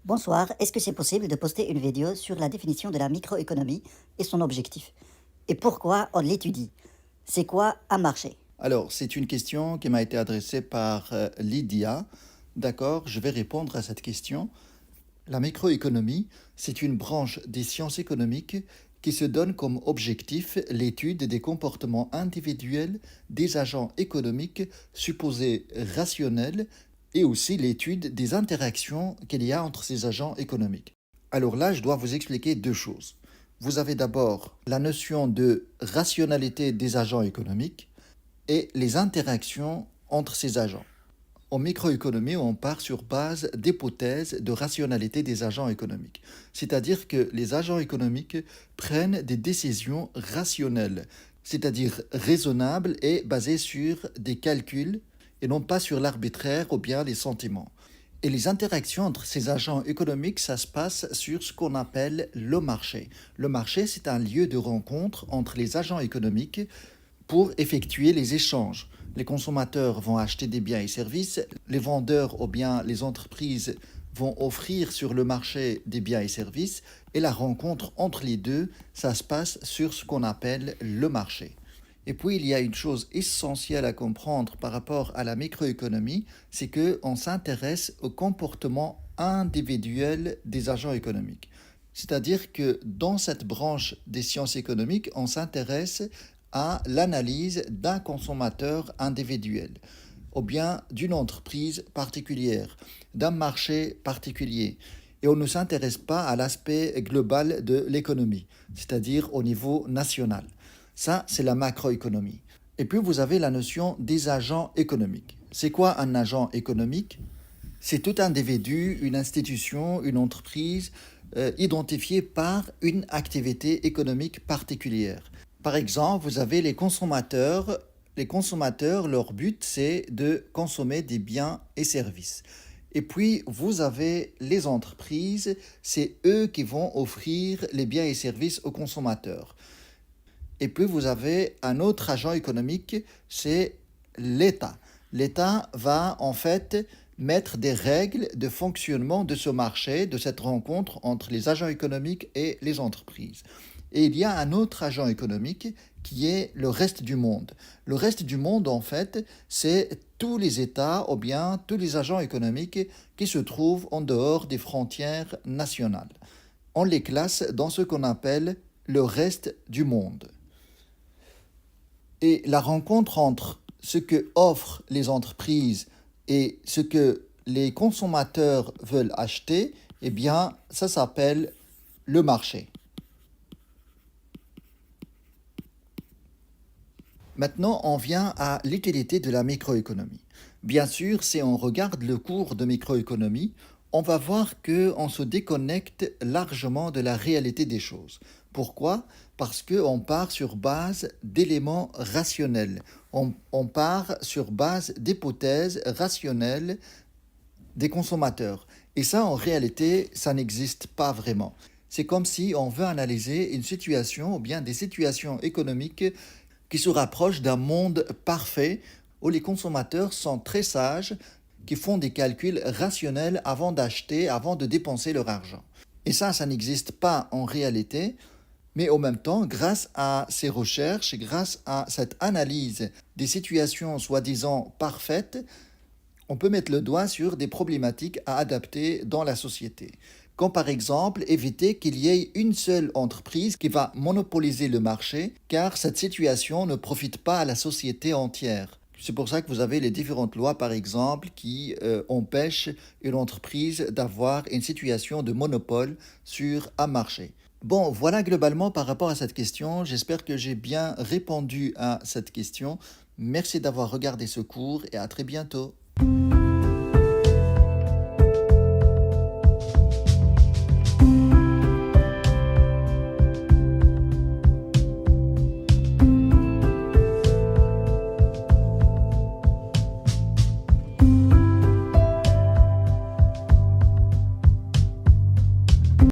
Bonsoir, est-ce que c'est possible de poster une vidéo sur la définition de la microéconomie et son objectif? Et pourquoi on l'étudie? C'est quoi un marché? Alors, c'est une question qui m'a été adressée par Lydia. D'accord, je vais répondre à cette question. La microéconomie, c'est une branche des sciences économiques qui se donne comme objectif l'étude des comportements individuels des agents économiques supposés rationnels et aussi l'étude des interactions qu'il y a entre ces agents économiques. Alors là, je dois vous expliquer deux choses. Vous avez d'abord la notion de rationalité des agents économiques et les interactions entre ces agents. En microéconomie, on part sur base d'hypothèses de rationalité des agents économiques. C'est-à-dire que les agents économiques prennent des décisions rationnelles, c'est-à-dire raisonnables et basées sur des calculs et non pas sur l'arbitraire ou bien les sentiments. Et les interactions entre ces agents économiques, ça se passe sur ce qu'on appelle le marché. Le marché, c'est un lieu de rencontre entre les agents économiques pour effectuer les échanges. Les consommateurs vont acheter des biens et services, les vendeurs ou bien les entreprises vont offrir sur le marché des biens et services, et la rencontre entre les deux, ça se passe sur ce qu'on appelle le marché. Et puis, il y a une chose essentielle à comprendre par rapport à la microéconomie, c'est qu'on s'intéresse au comportement individuel des agents économiques. C'est-à-dire que dans cette branche des sciences économiques, on s'intéresse à l'analyse d'un consommateur individuel, ou bien d'une entreprise particulière, d'un marché particulier. Et on ne s'intéresse pas à l'aspect global de l'économie, c'est-à-dire au niveau national. Ça, c'est la macroéconomie. Et puis, vous avez la notion des agents économiques. C'est quoi un agent économique? C'est tout individu, une institution, une entreprise identifiée par une activité économique particulière. Par exemple, vous avez les consommateurs. Les consommateurs, leur but, c'est de consommer des biens et services. Et puis, vous avez les entreprises, c'est eux qui vont offrir les biens et services aux consommateurs. Et puis, vous avez un autre agent économique, c'est l'État. L'État va en fait mettre des règles de fonctionnement de ce marché, de cette rencontre entre les agents économiques et les entreprises. Et il y a un autre agent économique qui est le reste du monde. Le reste du monde, en fait, c'est tous les États ou bien tous les agents économiques qui se trouvent en dehors des frontières nationales. On les classe dans ce qu'on appelle le reste du monde. Et la rencontre entre ce que offrent les entreprises et ce que les consommateurs veulent acheter, eh bien, ça s'appelle le marché. Maintenant, on vient à l'utilité de la microéconomie. Bien sûr, si on regarde le cours de microéconomie, on va voir qu'on se déconnecte largement de la réalité des choses. Pourquoi? Parce qu'on part sur base d'éléments rationnels. On part sur base d'hypothèses rationnelles des consommateurs. Et ça, en réalité, ça n'existe pas vraiment. C'est comme si on veut analyser une situation ou bien des situations économiques qui se rapprochent d'un monde parfait où les consommateurs sont très sages, qui font des calculs rationnels avant d'acheter, avant de dépenser leur argent. Et ça n'existe pas en réalité, mais en même temps, grâce à ces recherches, grâce à cette analyse des situations soi-disant parfaites, on peut mettre le doigt sur des problématiques à adapter dans la société. Comme par exemple éviter qu'il y ait une seule entreprise qui va monopoliser le marché, car cette situation ne profite pas à la société entière. C'est pour ça que vous avez les différentes lois, par exemple, qui empêchent une entreprise d'avoir une situation de monopole sur un marché. Bon, voilà globalement par rapport à cette question. J'espère que j'ai bien répondu à cette question. Merci d'avoir regardé ce cours et à très bientôt.